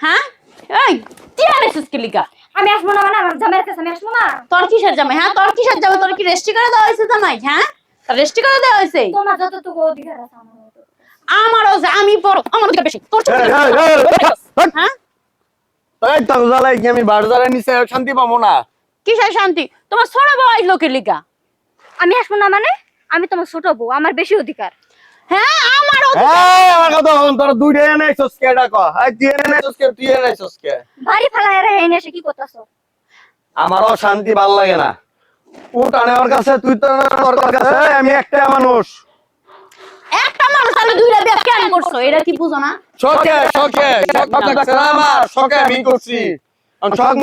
হ্যাঁ এই তুই আইছিস কি লিগা? আমি আসবো না মানে আমার জামাইয়ের কাছে আমি আসবো না। তোর কিসের জামাই? হ্যাঁ তোর কিসের জামাই? তোর কি রেস্টি করে দেওয়া হয়েছে জামাই? হ্যাঁ রেস্টি করে দেওয়া হয়েছে। তোমার যতটুকু অধিকার আছে আমারও যে আমি বড় আমার অধিকার বেশি। তোর ছোট হ্যাঁ এই তো জ্বালাই কি আমি বাড়ি জ্বালাই নিচে শান্তি পাবো না? কিসের শান্তি? তোমার ছোট বউ আইলো কি লিগা? আমি আসবো না মানে আমি তোমার ছোট বউ, আমার বেশি অধিকার। হ্যাঁ আমার এই আমার কথা হন, তোরা দুইটা এনে আইছস কে ডাকো? এই তুই এনে আইছস কে? তুই এনে আইছস কে? বাড়ি ফেলায় রে এনে এসে কি করতেছো? আমারও শান্তি ভাল লাগে না। উঠ আনে ওর কাছে, তুই তো ওর কাছে। আমি একটা মানুষ। একটা মানুষ তাহলে দুইটা বিয়ে কেন করছো? এটা কি বুঝো না? শখে শখে শখ লাগছে না আমার, শখে আমি করছি। শখ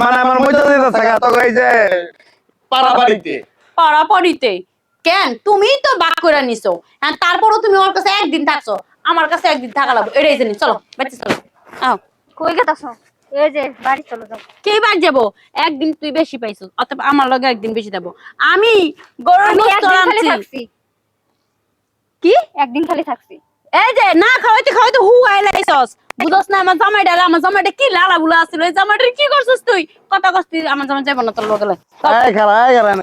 মানে আমার মজা দিতে থাকা তো এই যে পাড়াবাড়িতে পাড়াপড়িতে কেন? তুমিই তো বাক করে নিছো। হ্যাঁ তারপরও তুমি ওর কাছে একদিন থাকছো, আমার কাছে একদিন থাকা লাগবে। এটাই জানি। চলো বাড়ি চলো। আও কই গেতাছো? এই যে বাড়ি চলে যাও। কে বাড়ি যাবো? একদিন তুই বেশি পাইছো, অতএব আমার লগে একদিন বেশি দেবো। আমি গরুর আমি গোশত একদিন খালি আনছি। থাকছি, কি একদিন খালি থাকছি। এই যে না খাওয়াইতে খাওয়াইতে হু আইলাইছস। বুঝছ না আমার জামাইটা কি লালা বুলা আছিল। এই জামাইটা কি করছস তুই? কথা কস্তি আমার জামাই যাইব না তোর লগে। এই খারা এই খারা।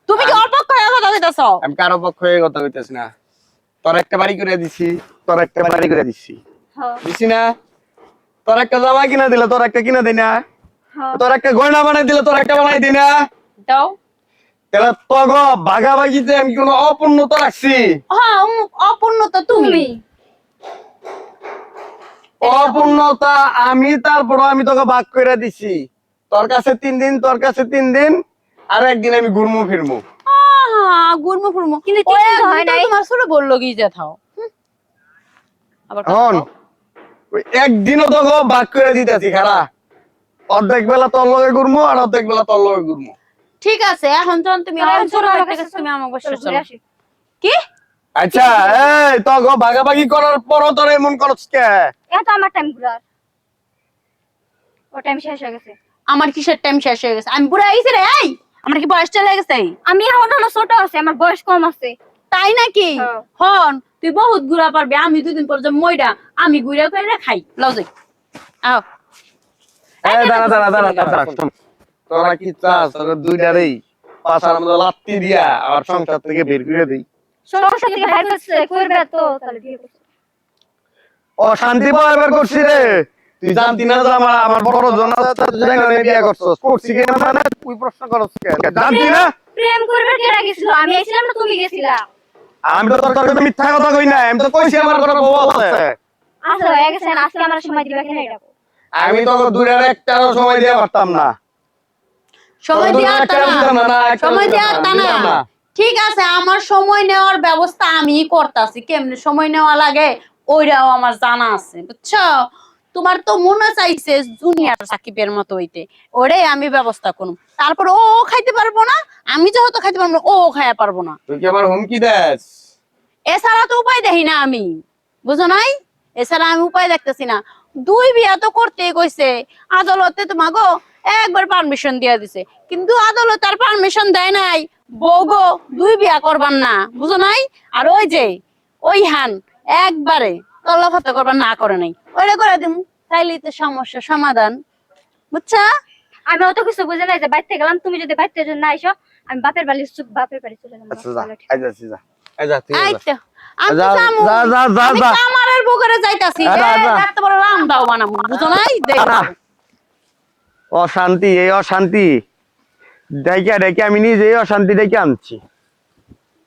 তুমি কি অল্প কয়ে কথা কইতাছ? আমি কারো পক্ষ হয়ে কথা কইতেছি না। তোর একটা বাড়ি করে দিছি, তোর একটা বাড়ি করে দিছি। হ্যাঁ দিছি না? তোর একটা জামা কিনা দিলে তোর একটা কিনা দিই না? হ্যাঁ তোর একটা গয়না বানাই দিলে তোর একটা বানাই দিই না? দাও। তাহলে তগ ভাগাভাগিতে আমি কোনো অপূর্ণতা রাখছি? হ্যাঁ অপূর্ণ তো তুমি। অপূর্ণতা আমি, তারপর আমি তোকে ভাগ করে দিছি। তোর কাছে 3 দিন, তোর কাছে 3 দিন, আর একদিন আমি ঘুরমু ফিরমু। গুরমু ফুরমু কিন্তু ওই তিন দিন একদিন হয় তো নাই। তোমার ছোট বললো কি যে থাও। আবার কথা হন কও। ওই একদিনও তোকে ভাগ করে দিতেছি। খারা অর্ধেক বেলা তোর লগে ঘুরমু আর অর্ধেক বেলা তোর লগে ঘুরমু। ঠিক আছে এখন যখন তুমি তাহলে আমার ছোট চলো আমার বাড়িতে কাছে গেছো, তুমি আমার বসে চলো ঘুরে চলো। আসি। কি আচ্ছা এই তোকে ভাগাভাগি করার পরও তোর এমন করছ কে? এটা আমার টাইম ঘুরার, ও টাইম শেষ হয়ে গেছে। আমার কিসের টাইম শেষ হয়ে গেছে? আমি বুড়া হইছি রে। এই আমার কি বয়স চলে গেছে? আমি এখনো ছোট আছে, আমার বয়স কম আছে। তাই নাকি? হ্যাঁ। হন তুই বহুত ঘুরা পারবি, আমি দুদিন পর যে মইরা আমি ঘুরা করে খাই লজে। আও এই দাঁড়া দাঁড়া দাঁড়া দাঁড়া শোন। তোরা কি চাস তোকে দুইটারেই পাছার মধ্যে লাত্তি দিয়া আর সংসার থেকে বের করে দেই? সংসার থেকে বাইর করছে, করবে তো তাহলে বিয়ে করছে। ও শান্তি পাওয়ার করছি রে। তুই জানতি না যে আমার বড় জনতা বিয়ে করছস? করছি কি না মানে তুই প্রশ্ন করছ কেন? জানতি না? প্রেম করবে কে গেছিল? আমি আইছিলাম না তুমি গেছিলা? আমি তো তোর কাছে মিথ্যা কথা কই না। আমি তো কইছি আমার ঘরে বউ আছে। আচ্ছা হয়ে গেছে, আজকে আমার সময় দিবা কেন এটা? আমি তো দূরের একটারও সময় দিয়ে পারতাম না। সময় তোর দিয়া একটা তা দিতাম না, একটা সময় দিয়া দিতাম তা দিতাম না। না। ঠিক আছে আমার সময় নেওয়ার ব্যবস্থা আমি করতাছি। কেমনে সময় নেওয়া লাগে ওইটাও আমার জানা আছে, বুঝছো? তোমার তো মনে চাইছে জুনিয়র সাকিবের মতো হইতে, ওরে আমি ব্যবস্থা করব। তারপর ও খাইতে পারবো না, আমি যেহেতু খাইতে পারবো না ও খাইয়া পারবো না। তুই কি আমার হুমকি দেস? এছাড়া তো উপায় দেখি না আমি, বুঝো নাই? এছাড়া আমি উপায় দেখতেছি না। 2 বিয়া তো করতেই কইছে আদালতে, তোমাগো একবার পারমিশন দিয়া দিছে, কিন্তু আদালত আর পারমিশন দেয় নাই বউগো 2 বিয়া করবার না, বুঝো নাই? আর ওই যে ওই হান একবারে তল্লাফাতা করবার না করে নাই, ওইটা করে দিম, তাইলেই তো সমস্যা সমাধান, বুঝছা? আমি অত কিছু বুঝে নাই যে বাইতে গেলাম, তুমি যদি বাইতে না আইসো আমি বাপের বাড়ি চলে যাবো। আচ্ছা যা, আই যাচ্ছি যা। আই যা তুই এই যা। তো আমি যা, যামু। যা, যা, যা, আমি যা। কামারের বুকেরে যাইতাছি, যা, যা। এত বড় রাম দাও বানাবো, বুঝো নাই? যা। অশান্তি, এই অশান্তি ডেকে ডেকে আমি নিজেই অশান্তি ডেকে আনছি।